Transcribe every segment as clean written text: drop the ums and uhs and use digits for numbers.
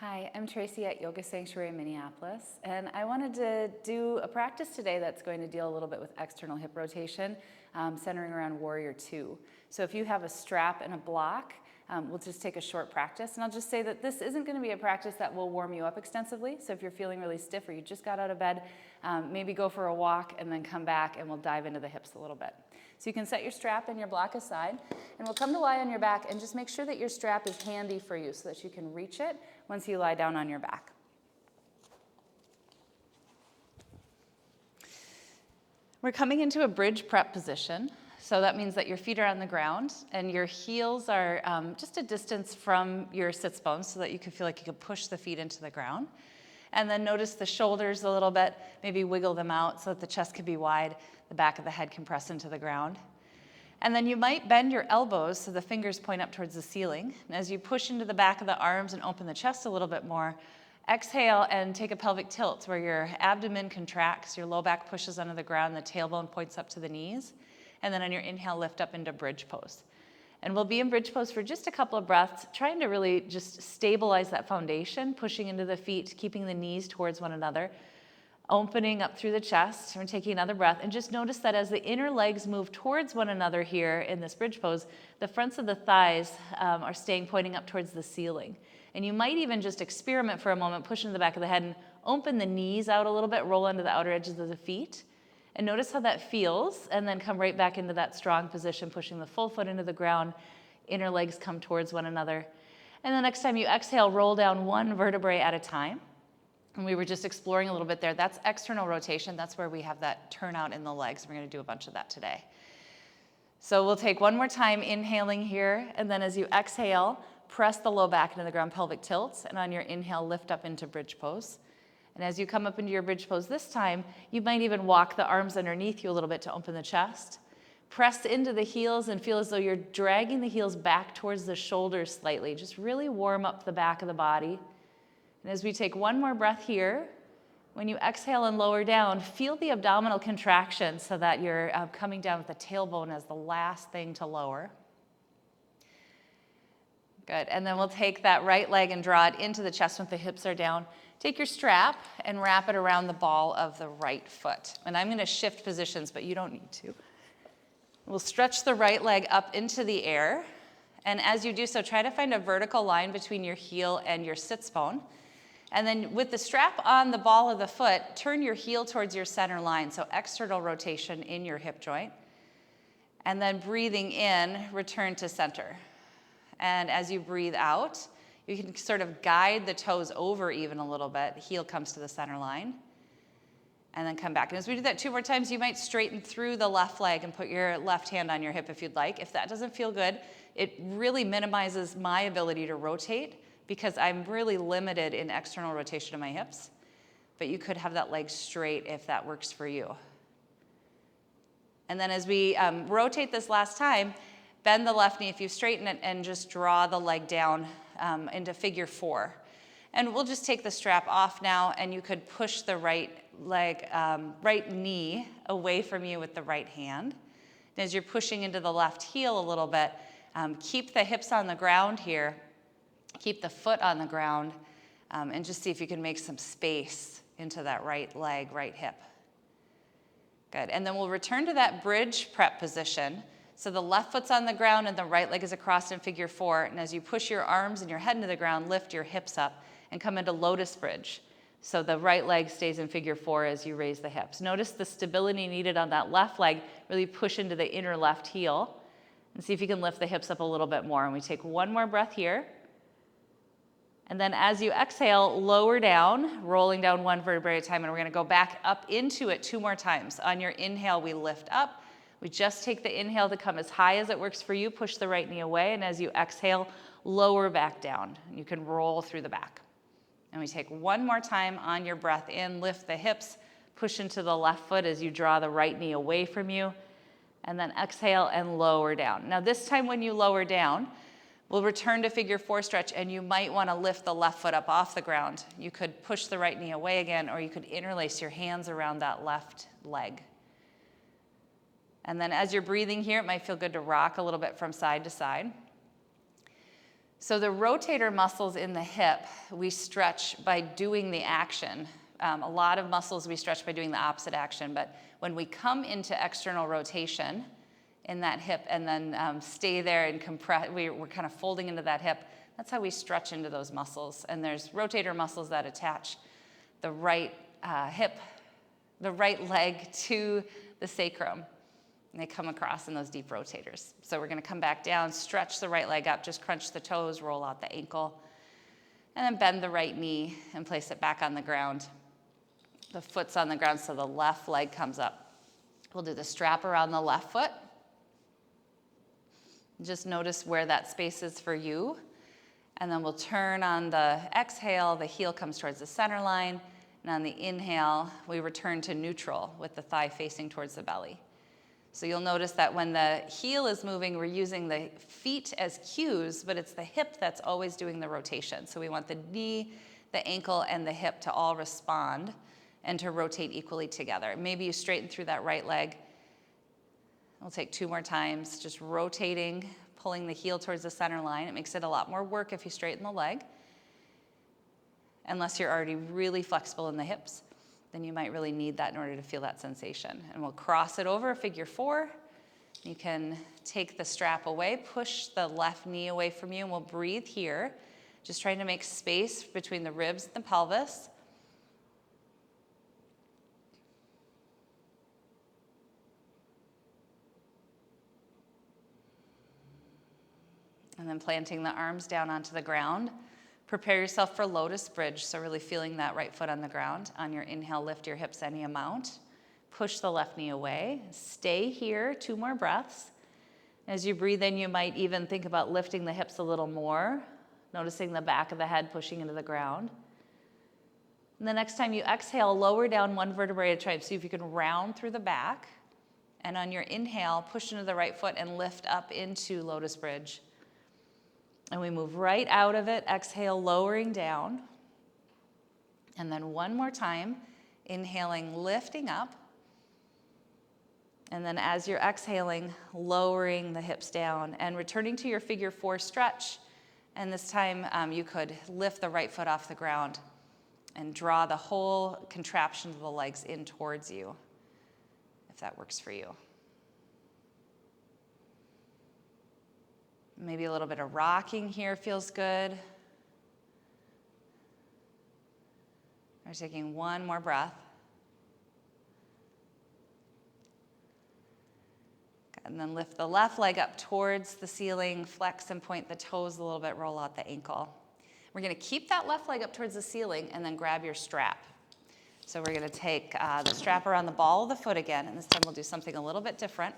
Hi, I'm Tracy at Yoga Sanctuary in Minneapolis, and I wanted to do a practice today that's going to deal a little bit with external hip rotation, centering around Warrior Two. So if you have a strap and a block, we'll just take a short practice, and I'll just say that this isn't going to be a practice that will warm you up extensively. So if you're feeling really stiff or you just got out of bed, maybe go for a walk and then come back and we'll dive into the hips a little bit. So you can set your strap and your block aside, and we'll come to lie on your back and just make sure that your strap is handy for you so that you can reach it once you lie down on your back. We're coming into a bridge prep position. So that means that your feet are on the ground and your heels are just a distance from your sits bones so that you can feel like you can push the feet into the ground. And then notice the shoulders a little bit, maybe wiggle them out so that the chest can be wide, the back of the head can press into the ground. And then you might bend your elbows so the fingers point up towards the ceiling. And as you push into the back of the arms and open the chest a little bit more, exhale and take a pelvic tilt where your abdomen contracts, your low back pushes under the ground, the tailbone points up to the knees. And then on your inhale, lift up into bridge pose. And we'll be in bridge pose for just a couple of breaths, trying to really just stabilize that foundation, pushing into the feet, keeping the knees towards one another, opening up through the chest. We're taking another breath, and just notice that as the inner legs move towards one another here in this bridge pose, the fronts of the thighs are staying pointing up towards the ceiling. And you might even just experiment for a moment, push into the back of the head and open the knees out a little bit, roll into the outer edges of the feet. And notice how that feels, and then come right back into that strong position, pushing the full foot into the ground, inner legs come towards one another. And the next time you exhale, roll down one vertebrae at a time. And we were just exploring a little bit there. That's external rotation. That's where we have that turnout in the legs. We're going to do a bunch of that today. So we'll take one more time, inhaling here, and then as you exhale, press the low back into the ground, pelvic tilt, and on your inhale, lift up into bridge pose. And as you come up into your bridge pose this time, you might even walk the arms underneath you a little bit to open the chest. Press into the heels and feel as though you're dragging the heels back towards the shoulders slightly. Just really warm up the back of the body. And as we take one more breath here, when you exhale and lower down, feel the abdominal contraction so that you're coming down with the tailbone as the last thing to lower. Good, and then we'll take that right leg and draw it into the chest when the hips are down. Take your strap and wrap it around the ball of the right foot. And I'm gonna shift positions, but you don't need to. We'll stretch the right leg up into the air. And as you do so, try to find a vertical line between your heel and your sits bone. And then with the strap on the ball of the foot, turn your heel towards your center line, so external rotation in your hip joint. And then breathing in, return to center. And as you breathe out, you can sort of guide the toes over even a little bit. The heel comes to the center line. And then come back. And as we do that 2 more times, you might straighten through the left leg and put your left hand on your hip if you'd like. If that doesn't feel good, it really minimizes my ability to rotate because I'm really limited in external rotation of my hips. But you could have that leg straight if that works for you. And then as we rotate this last time, bend the left knee if you straighten it and just draw the leg down into figure 4. And we'll just take the strap off now, and you could push the right leg, right knee away from you with the right hand. And as you're pushing into the left heel a little bit, keep the hips on the ground here, keep the foot on the ground, and just see if you can make some space into that right leg, right hip. Good, and then we'll return to that bridge prep position. So the left foot's on the ground and the right leg is across in figure 4. And as you push your arms and your head into the ground, lift your hips up and come into lotus bridge. So the right leg stays in figure 4 as you raise the hips. Notice the stability needed on that left leg. Really push into the inner left heel and see if you can lift the hips up a little bit more. And we take one more breath here. And then as you exhale, lower down, rolling down one vertebrae at a time. And we're going to go back up into it 2 more times. On your inhale, we lift up. We just take the inhale to come as high as it works for you. Push the right knee away. And as you exhale, lower back down. You can roll through the back. And we take one more time on your breath in. Lift the hips. Push into the left foot as you draw the right knee away from you. And then exhale and lower down. Now this time when you lower down, we'll return to figure 4 stretch, and you might want to lift the left foot up off the ground. You could push the right knee away again, or you could interlace your hands around that left leg. And then as you're breathing here, it might feel good to rock a little bit from side to side. So the rotator muscles in the hip, we stretch by doing the action. A lot of muscles we stretch by doing the opposite action, but when we come into external rotation in that hip and then stay there and compress, we're kind of folding into that hip, that's how we stretch into those muscles. And there's rotator muscles that attach the right hip, the right leg to the sacrum. And they come across in those deep rotators. So we're going to come back down, stretch the right leg up, just crunch the toes, roll out the ankle, and then bend the right knee and place it back on the ground. The foot's on the ground, so the left leg comes up. We'll do the strap around the left foot. Just notice where that space is for you. And then we'll turn on the exhale, the heel comes towards the center line. And on the inhale, we return to neutral with the thigh facing towards the belly. So you'll notice that when the heel is moving, we're using the feet as cues, but it's the hip that's always doing the rotation. So we want the knee, the ankle, and the hip to all respond and to rotate equally together. Maybe you straighten through that right leg. We'll take 2 more times, just rotating, pulling the heel towards the center line. It makes it a lot more work if you straighten the leg. Unless you're already really flexible in the hips, then you might really need that in order to feel that sensation. And we'll cross it over, figure 4. You can take the strap away, push the left knee away from you, and we'll breathe here, just trying to make space between the ribs and the pelvis. And then planting the arms down onto the ground. Prepare yourself for lotus bridge, so really feeling that right foot on the ground. On your inhale, lift your hips any amount. Push the left knee away. Stay here, 2 more breaths. As you breathe in, you might even think about lifting the hips a little more, noticing the back of the head pushing into the ground. And the next time you exhale, lower down 1 vertebrae at a time. See if you can round through the back. And on your inhale, push into the right foot and lift up into lotus bridge. And we move right out of it, exhale, lowering down. And then 1 more time, inhaling, lifting up. And then as you're exhaling, lowering the hips down and returning to your figure 4 stretch. And this time you could lift the right foot off the ground and draw the whole contraption of the legs in towards you, if that works for you. Maybe a little bit of rocking here feels good. We're taking 1 more breath. And then lift the left leg up towards the ceiling, flex and point the toes a little bit, roll out the ankle. We're going to keep that left leg up towards the ceiling and then grab your strap. So we're going to take the strap around the ball of the foot again, and this time we'll do something a little bit different.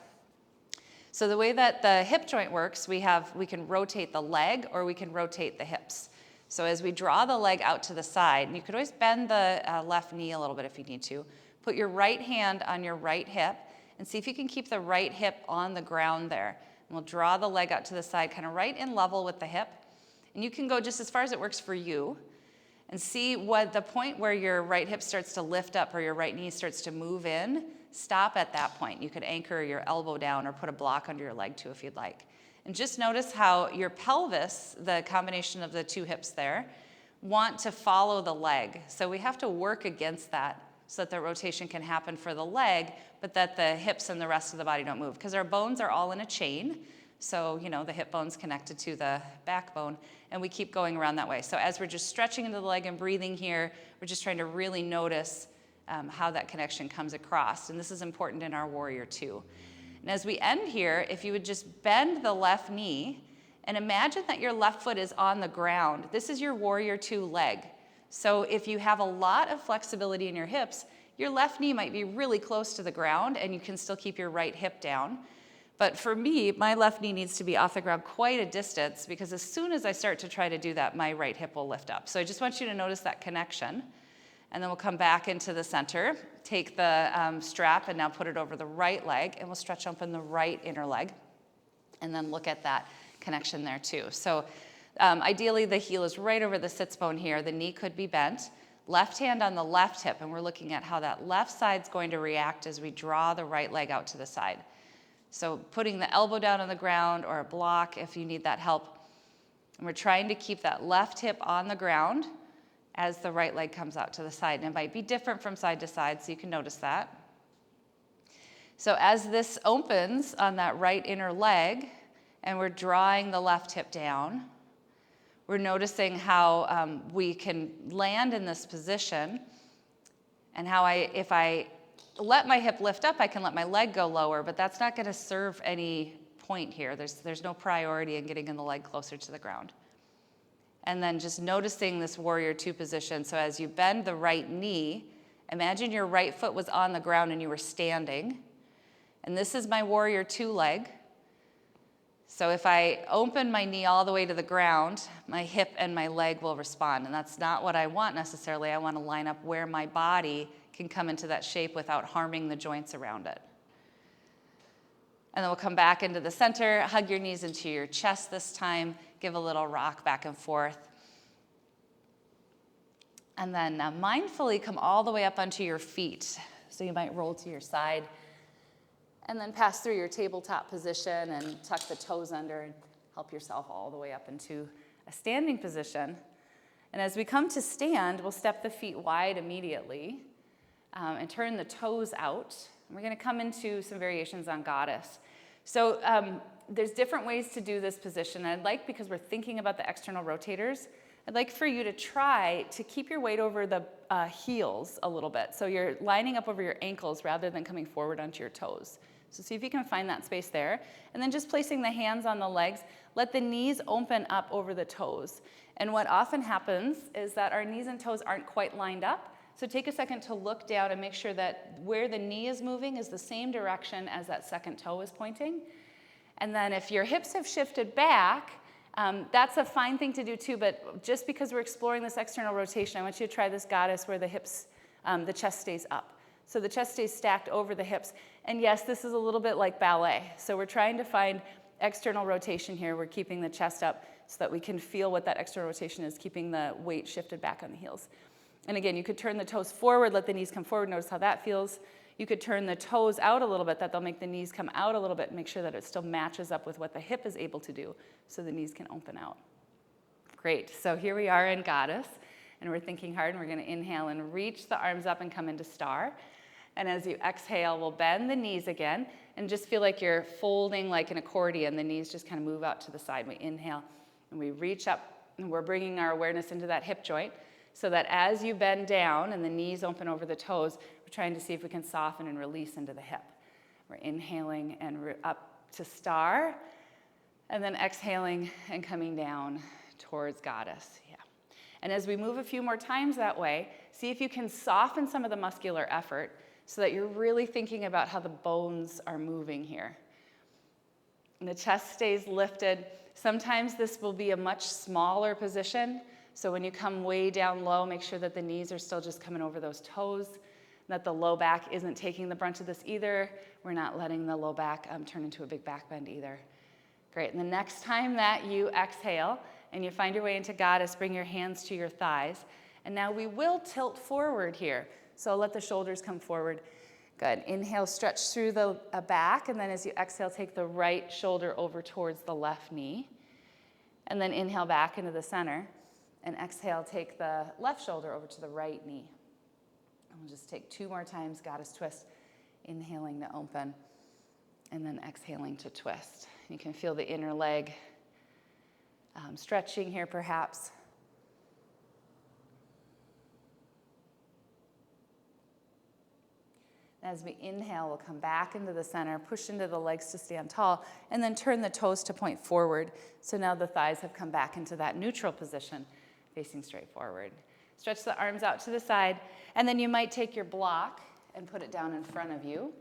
So the way that the hip joint works, we can rotate the leg or we can rotate the hips. So as we draw the leg out to the side, and you could always bend the left knee a little bit if you need to, put your right hand on your right hip and see if you can keep the right hip on the ground there. And we'll draw the leg out to the side, kind of right in level with the hip. And you can go just as far as it works for you and see what the point where your right hip starts to lift up or your right knee starts to move in. Stop at that point. You could anchor your elbow down or put a block under your leg too if you'd like. And just notice how your pelvis, the combination of the 2 hips there, want to follow the leg. So we have to work against that so that the rotation can happen for the leg, but that the hips and the rest of the body don't move. Because our bones are all in a chain. So, the hip bone's connected to the backbone, and we keep going around that way. So as we're just stretching into the leg and breathing here, we're just trying to really notice how that connection comes across. And this is important in our warrior 2. And as we end here, if you would just bend the left knee and imagine that your left foot is on the ground. This is your warrior 2 leg. So if you have a lot of flexibility in your hips, your left knee might be really close to the ground and you can still keep your right hip down. But for me, my left knee needs to be off the ground quite a distance because as soon as I start to try to do that, my right hip will lift up. So I just want you to notice that connection. And then we'll come back into the center, take the strap and now put it over the right leg, and we'll stretch open the right inner leg. And then look at that connection there too. So ideally the heel is right over the sits bone here. The knee could be bent. Left hand on the left hip, and we're looking at how that left side's going to react as we draw the right leg out to the side. So putting the elbow down on the ground or a block if you need that help. And we're trying to keep that left hip on the ground as the right leg comes out to the side. And it might be different from side to side, so you can notice that. So as this opens on that right inner leg, and we're drawing the left hip down, we're noticing how we can land in this position, and how if I let my hip lift up, I can let my leg go lower, but that's not going to serve any point here. There's no priority in getting in the leg closer to the ground. And then just noticing this warrior two position. So as you bend the right knee, imagine your right foot was on the ground and you were standing. And this is my warrior two leg. So if I open my knee all the way to the ground, my hip and my leg will respond. And that's not what I want necessarily. I want to line up where my body can come into that shape without harming the joints around it. And then we'll come back into the center, hug your knees into your chest this time, give a little rock back and forth. And then mindfully come all the way up onto your feet. So you might roll to your side and then pass through your tabletop position and tuck the toes under and help yourself all the way up into a standing position. And as we come to stand, we'll step the feet wide immediately and turn the toes out. And we're going to come into some variations on goddess. So there's different ways to do this position. I'd like, because we're thinking about the external rotators, I'd like for you to try to keep your weight over the heels a little bit. So you're lining up over your ankles rather than coming forward onto your toes. So see if you can find that space there. And then just placing the hands on the legs, let the knees open up over the toes. And what often happens is that our knees and toes aren't quite lined up. So take a second to look down and make sure that where the knee is moving is the same direction as that second toe is pointing. And then if your hips have shifted back, that's a fine thing to do too, but just because we're exploring this external rotation, I want you to try this goddess where the hips, the chest stays up. So the chest stays stacked over the hips. And yes, this is a little bit like ballet. So we're trying to find external rotation here. We're keeping the chest up so that we can feel what that external rotation is, keeping the weight shifted back on the heels. And again, you could turn the toes forward, let the knees come forward, notice how that feels. You could turn the toes out a little bit, that'll make the knees come out a little bit, and make sure that it still matches up with what the hip is able to do, so the knees can open out. Great, so here we are in goddess, and we're thinking hard, and we're gonna inhale and reach the arms up and come into star. And as you exhale, we'll bend the knees again, and just feel like you're folding like an accordion. The knees just kind of move out to the side. We inhale, and we reach up, and we're bringing our awareness into that hip joint, so that as you bend down and the knees open over the toes, we're trying to see if we can soften and release into the hip. We're inhaling and up to star, and then exhaling and coming down towards goddess. Yeah. And as we move a few more times that way, see if you can soften some of the muscular effort so that you're really thinking about how the bones are moving here. And the chest stays lifted. Sometimes this will be a much smaller position. So when you come way down low, make sure that the knees are still just coming over those toes, that the low back isn't taking the brunt of this either. We're not letting the low back turn into a big back bend either. Great, and the next time that you exhale and you find your way into goddess, bring your hands to your thighs. And now we will tilt forward here. So let the shoulders come forward. Good, inhale, stretch through the back, and then as you exhale, take the right shoulder over towards the left knee. And then inhale back into the center. And exhale, take the left shoulder over to the right knee. And we'll just take 2 more times, goddess twist. Inhaling to open, and then exhaling to twist. You can feel the inner leg stretching here perhaps. As we inhale, we'll come back into the center, push into the legs to stand tall, and then turn the toes to point forward. So now the thighs have come back into that neutral position, facing straight forward. Stretch the arms out to the side, and then you might take your block and put it down in front of you.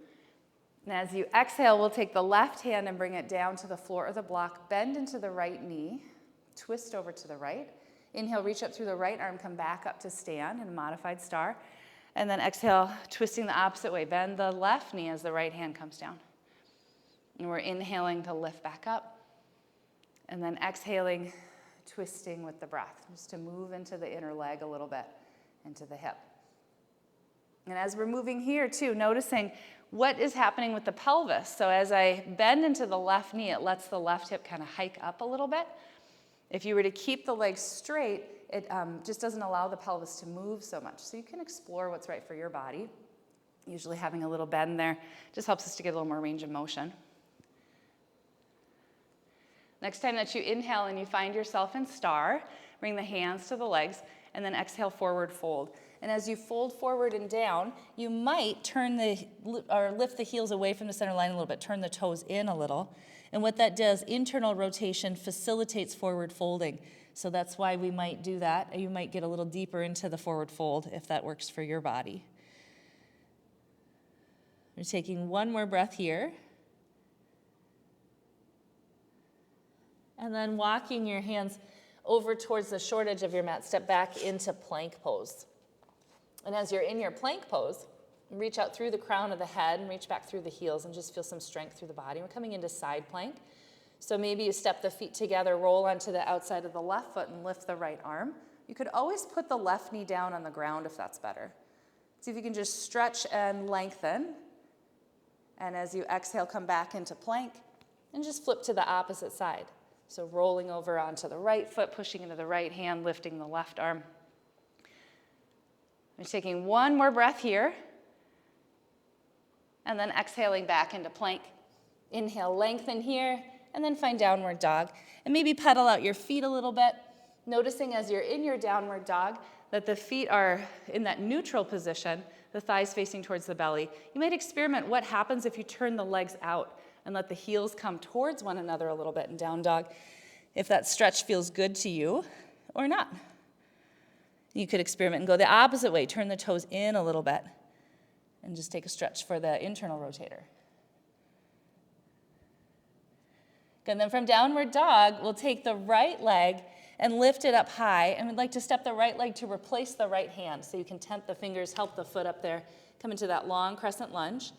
And as you exhale, we'll take the left hand and bring it down to the floor of the block, bend into the right knee, twist over to the right. Inhale, reach up through the right arm, come back up to stand in a modified star. And then exhale, twisting the opposite way. Bend the left knee as the right hand comes down. And we're inhaling to lift back up. And then exhaling, twisting with the breath, just to move into the inner leg a little bit, into the hip. And as we're moving here too, noticing what is happening with the pelvis. So as I bend into the left knee, it lets the left hip kind of hike up a little bit. If you were to keep the legs straight, it just doesn't allow the pelvis to move so much. So you can explore what's right for your body. Usually having a little bend there just helps us to get a little more range of motion. Next time that you inhale and you find yourself in star, bring the hands to the legs, and then exhale, forward fold. And as you fold forward and down, you might lift the heels away from the center line a little bit, turn the toes in a little. And what that does, internal rotation facilitates forward folding. So that's why we might do that. You might get a little deeper into the forward fold if that works for your body. We're taking one more breath here. And then walking your hands over towards the short edge of your mat, step back into plank pose. And as you're in your plank pose, reach out through the crown of the head and reach back through the heels and just feel some strength through the body. We're coming into side plank. So maybe you step the feet together, roll onto the outside of the left foot and lift the right arm. You could always put the left knee down on the ground if that's better. See if you can just stretch and lengthen. And as you exhale, come back into plank and just flip to the opposite side. So rolling over onto the right foot, pushing into the right hand, lifting the left arm. We're taking one more breath here. And then exhaling back into plank. Inhale, lengthen here, and then find downward dog. And maybe pedal out your feet a little bit, noticing as you're in your downward dog that the feet are in that neutral position, the thighs facing towards the belly. You might experiment what happens if you turn the legs out and let the heels come towards one another a little bit in down dog, if that stretch feels good to you or not. You could experiment and go the opposite way, turn the toes in a little bit, and just take a stretch for the internal rotator. And then from downward dog, we'll take the right leg and lift it up high, and we'd like to step the right leg to replace the right hand. So you can tent the fingers, help the foot up there, come into that long crescent lunge.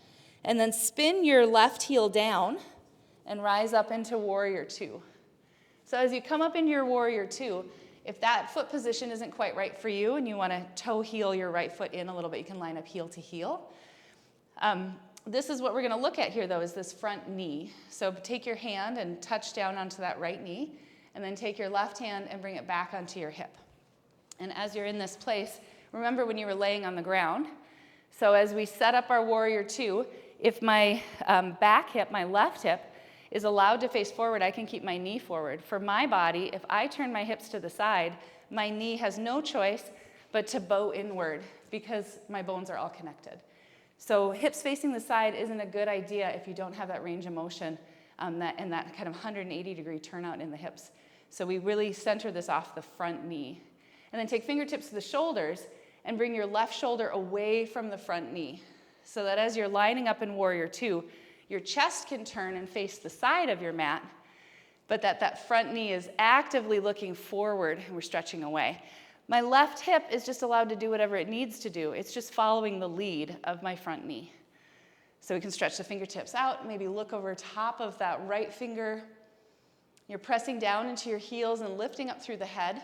And then spin your left heel down and rise up into warrior two. So as you come up into your warrior two, if that foot position isn't quite right for you and you want to toe heel your right foot in a little bit, you can line up heel to heel. This is what we're going to look at here, though, is this front knee. So take your hand and touch down onto that right knee, and then take your left hand and bring it back onto your hip. And as you're in this place, remember when you were laying on the ground. So as we set up our warrior two, if my back hip, my left hip, is allowed to face forward, I can keep my knee forward. For my body, if I turn my hips to the side, my knee has no choice but to bow inward because my bones are all connected. So hips facing the side isn't a good idea if you don't have that range of motion and that kind of 180-degree turnout in the hips. So we really center this off the front knee. And then take fingertips to the shoulders and bring your left shoulder away from the front knee so that as you're lining up in warrior two, your chest can turn and face the side of your mat, but that front knee is actively looking forward and we're stretching away. My left hip is just allowed to do whatever it needs to do. It's just following the lead of my front knee. So we can stretch the fingertips out, maybe look over top of that right finger. You're pressing down into your heels and lifting up through the head.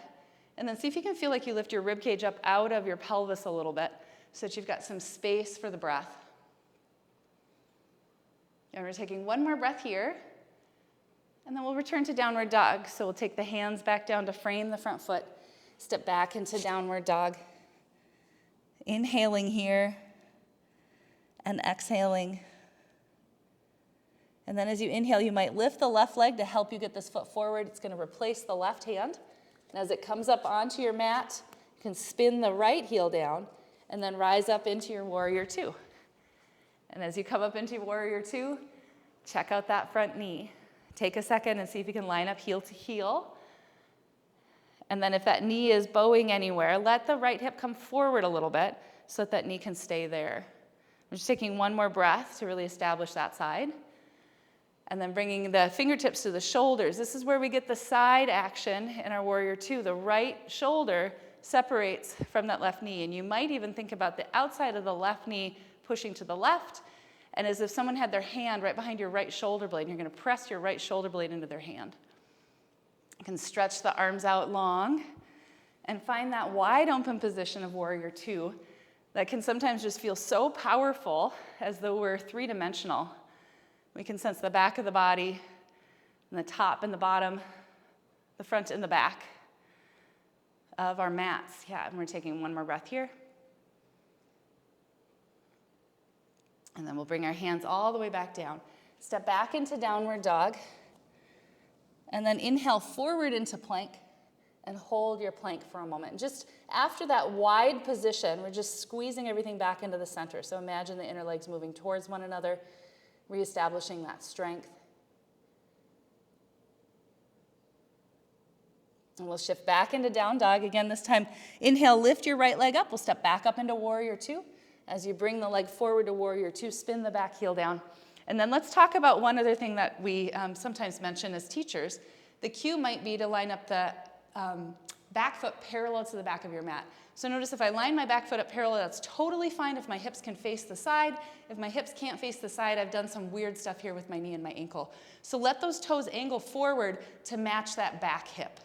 And then see if you can feel like you lift your rib cage up out of your pelvis a little bit so that you've got some space for the breath. And we're taking one more breath here. And then we'll return to downward dog. So we'll take the hands back down to frame the front foot. Step back into downward dog. Inhaling here and exhaling. And then as you inhale, you might lift the left leg to help you get this foot forward. It's going to replace the left hand. And as it comes up onto your mat, you can spin the right heel down and then rise up into your warrior two. And as you come up into warrior two, check out that front knee. Take a second and see if you can line up heel to heel. And then if that knee is bowing anywhere, let the right hip come forward a little bit so that knee can stay there. I'm just taking one more breath to really establish that side. And then bringing the fingertips to the shoulders. This is where we get the side action in our warrior two. The right shoulder separates from that left knee. And you might even think about the outside of the left knee pushing to the left, and as if someone had their hand right behind your right shoulder blade, and you're going to press your right shoulder blade into their hand. You can stretch the arms out long and find that wide open position of warrior two that can sometimes just feel so powerful as though we're three-dimensional. We can sense the back of the body, and the top and the bottom, the front and the back of our mats. Yeah, and we're taking one more breath here. And then we'll bring our hands all the way back down. Step back into downward dog. And then inhale forward into plank and hold your plank for a moment. And just after that wide position, we're just squeezing everything back into the center. So imagine the inner legs moving towards one another, reestablishing that strength. And we'll shift back into down dog. Again, this time, inhale, lift your right leg up. We'll step back up into warrior two. As you bring the leg forward to warrior two, spin the back heel down. And then let's talk about one other thing that we sometimes mention as teachers. The cue might be to line up the back foot parallel to the back of your mat. So notice if I line my back foot up parallel, that's totally fine if my hips can face the side. If my hips can't face the side, I've done some weird stuff here with my knee and my ankle. So let those toes angle forward to match that back hip.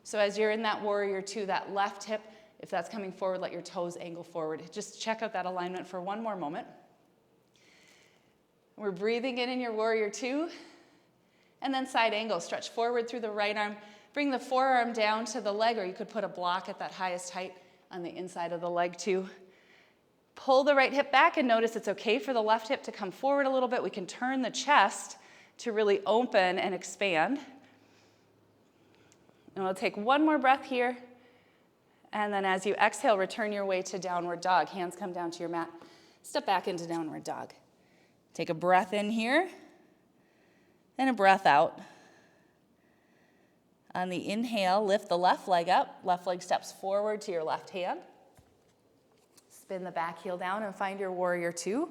So as you're in that warrior two, that left hip, if that's coming forward, let your toes angle forward. Just check out that alignment for one more moment. We're breathing in your warrior two, and then side angle. Stretch forward through the right arm. Bring the forearm down to the leg, or you could put a block at that highest height on the inside of the leg too. Pull the right hip back and notice it's okay for the left hip to come forward a little bit. We can turn the chest to really open and expand. And we'll take one more breath here. And then as you exhale, return your way to downward dog. Hands come down to your mat. Step back into downward dog. Take a breath in here and a breath out. On the inhale, lift the left leg up. Left leg steps forward to your left hand. Spin the back heel down and find your warrior two.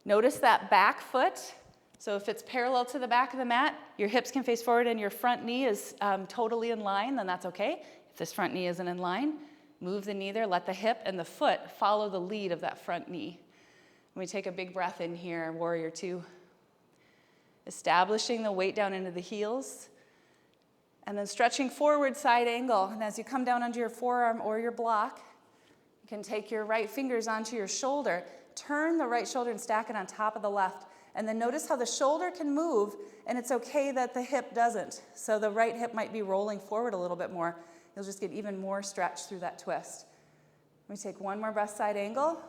Notice that back foot. So if it's parallel to the back of the mat, your hips can face forward and your front knee is totally in line, then that's okay. If this front knee isn't in line, move the knee there. Let the hip and the foot follow the lead of that front knee. And we take a big breath in here, warrior two. Establishing the weight down into the heels. And then stretching forward, side angle. And as you come down onto your forearm or your block, you can take your right fingers onto your shoulder. Turn the right shoulder and stack it on top of the left. And then notice how the shoulder can move, and it's okay that the hip doesn't. So the right hip might be rolling forward a little bit more. You'll just get even more stretch through that twist. We take one more breath, side angle.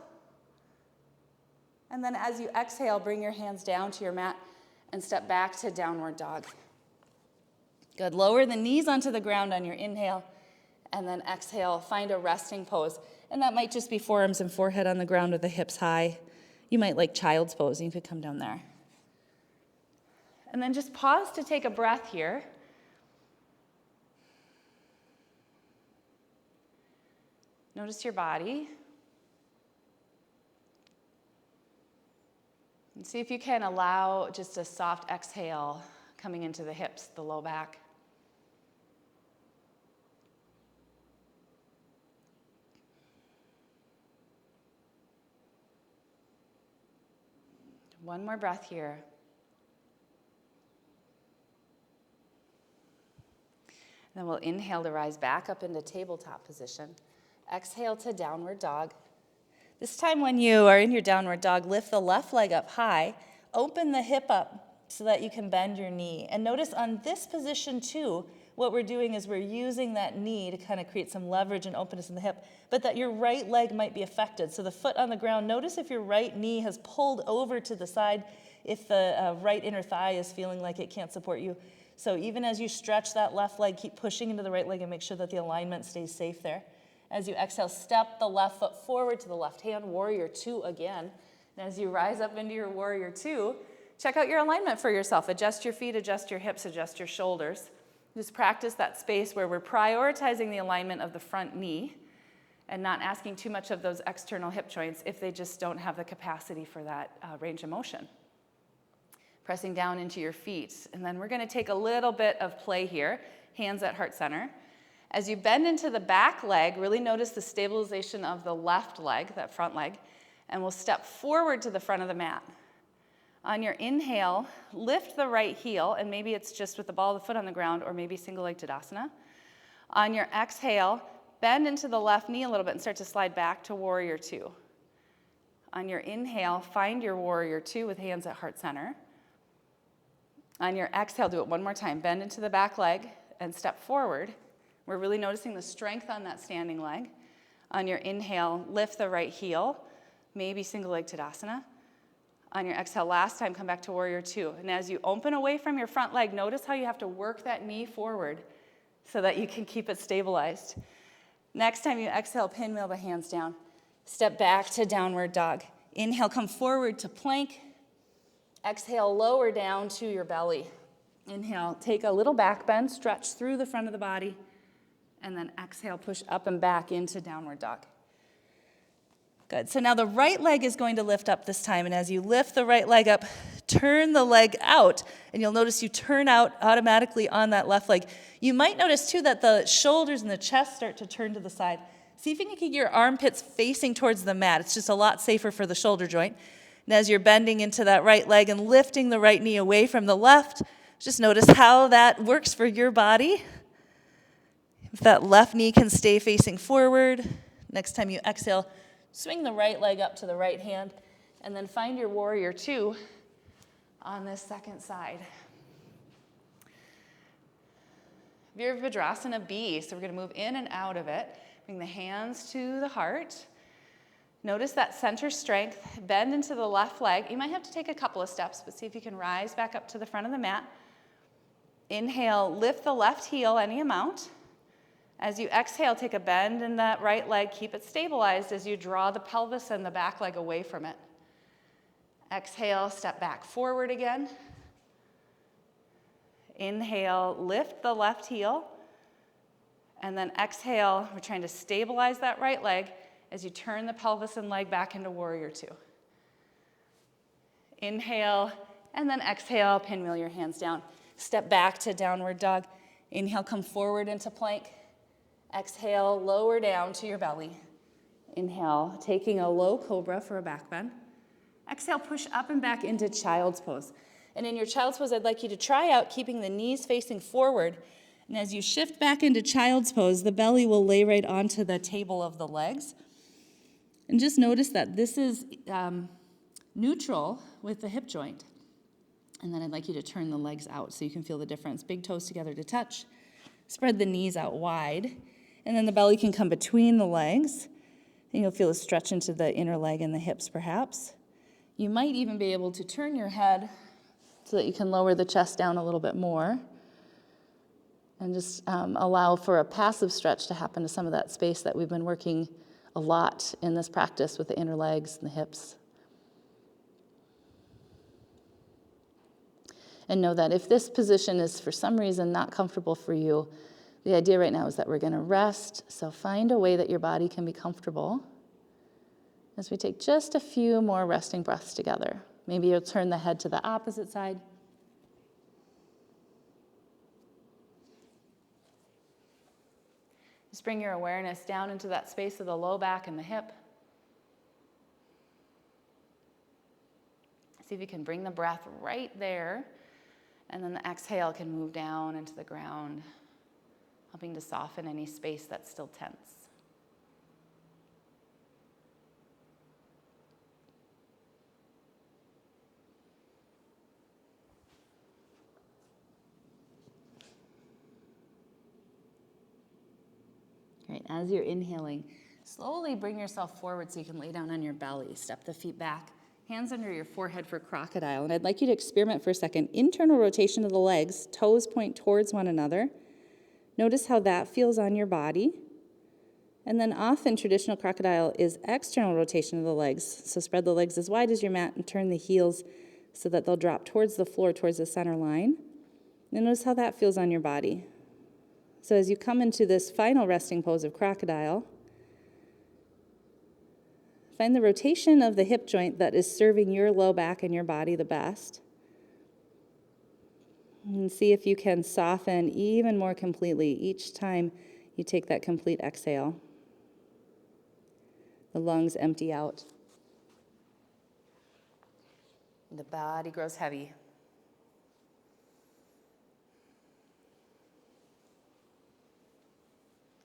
And then as you exhale, bring your hands down to your mat and step back to downward dog. Good. Lower the knees onto the ground on your inhale, and then exhale, find a resting pose. And that might just be forearms and forehead on the ground with the hips high. You might like child's pose, and you could come down there. And then just pause to take a breath here. Notice your body. And see if you can allow just a soft exhale coming into the hips, the low back. One more breath here. Then we'll inhale to rise back up into tabletop position. Exhale to downward dog. This time when you are in your downward dog, lift the left leg up high, open the hip up so that you can bend your knee. And notice on this position too, what we're doing is we're using that knee to kind of create some leverage and openness in the hip, but that your right leg might be affected. So the foot on the ground, notice if your right knee has pulled over to the side, if the right inner thigh is feeling like it can't support you. So even as you stretch that left leg, keep pushing into the right leg and make sure that the alignment stays safe there. As you exhale, step the left foot forward to the left hand, warrior two again. And as you rise up into your warrior two, check out your alignment for yourself. Adjust your feet, adjust your hips, adjust your shoulders. Just practice that space where we're prioritizing the alignment of the front knee and not asking too much of those external hip joints if they just don't have the capacity for that range of motion. Pressing down into your feet. And then we're going to take a little bit of play here, hands at heart center. As you bend into the back leg, really notice the stabilization of the left leg, that front leg, and we'll step forward to the front of the mat. On your inhale, lift the right heel, and maybe it's just with the ball of the foot on the ground, or maybe single leg Tadasana. On your exhale, bend into the left knee a little bit and start to slide back to warrior two. On your inhale, find your warrior two with hands at heart center. On your exhale, do it one more time. Bend into the back leg, and step forward. We're really noticing the strength on that standing leg. On your inhale, lift the right heel, maybe single leg Tadasana. On your exhale, last time, come back to warrior two. And as you open away from your front leg, notice how you have to work that knee forward so that you can keep it stabilized. Next time you exhale, pinwheel the hands down. Step back to downward dog. Inhale, come forward to plank. Exhale, lower down to your belly. Inhale, take a little back bend, stretch through the front of the body, and then exhale, push up and back into downward dog. Good. So now the right leg is going to lift up this time, and as you lift the right leg up, turn the leg out, and you'll notice you turn out automatically on that left leg. You might notice, too, that the shoulders and the chest start to turn to the side. See if you can keep your armpits facing towards the mat. It's just a lot safer for the shoulder joint. And as you're bending into that right leg and lifting the right knee away from the left, just notice how that works for your body. If that left knee can stay facing forward, next time you exhale, swing the right leg up to the right hand, and then find your warrior two on this second side. Virabhadrasana B, so we're going to move in and out of it. Bring the hands to the heart. Notice that center strength. Bend into the left leg. You might have to take a couple of steps, but see if you can rise back up to the front of the mat. Inhale, lift the left heel any amount. As you exhale, take a bend in that right leg. Keep it stabilized as you draw the pelvis and the back leg away from it. Exhale, step back forward again. Inhale, lift the left heel. And then exhale, we're trying to stabilize that right leg as you turn the pelvis and leg back into warrior two. Inhale, and then exhale, pinwheel your hands down. Step back to downward dog. Inhale, come forward into plank. Exhale, lower down to your belly. Inhale, taking a low cobra for a back bend. Exhale, push up and back into child's pose. And in your child's pose, I'd like you to try out keeping the knees facing forward. And as you shift back into child's pose, the belly will lay right onto the table of the legs. And just notice that this is neutral with the hip joint. And then I'd like you to turn the legs out so you can feel the difference. Big toes together to touch. Spread the knees out wide. And then the belly can come between the legs. And you'll feel a stretch into the inner leg and the hips, perhaps. You might even be able to turn your head so that you can lower the chest down a little bit more. And just allow for a passive stretch to happen to some of that space that we've been working a lot in this practice with the inner legs and the hips. And know that if this position is for some reason not comfortable for you, the idea right now is that we're going to rest. So find a way that your body can be comfortable as we take just a few more resting breaths together. Maybe you'll turn the head to the opposite side. Just bring your awareness down into that space of the low back and the hip. See if you can bring the breath right there. And then the exhale can move down into the ground, helping to soften any space that's still tense. All right, as you're inhaling, slowly bring yourself forward so you can lay down on your belly. Step the feet back. Hands under your forehead for crocodile. And I'd like you to experiment for a second. Internal rotation of the legs, toes point towards one another. Notice how that feels on your body. And then often traditional crocodile is external rotation of the legs. So spread the legs as wide as your mat and turn the heels so that they'll drop towards the floor, towards the center line. And notice how that feels on your body. So as you come into this final resting pose of crocodile, find the rotation of the hip joint that is serving your low back and your body the best. And see if you can soften even more completely each time you take that complete exhale. The lungs empty out. The body grows heavy.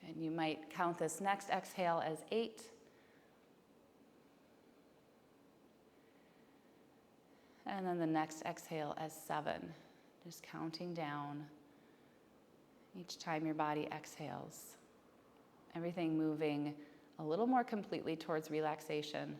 And you might count this next exhale as 8. And then the next exhale as 7. Just counting down Each time your body exhales, everything moving a little more completely towards relaxation.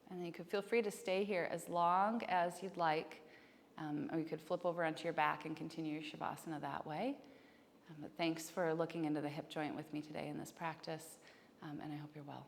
And then you could feel free to stay here as long as you'd like, or you could flip over onto your back and continue your Shavasana that way. But thanks for looking into the hip joint with me today in this practice, and I hope you're well.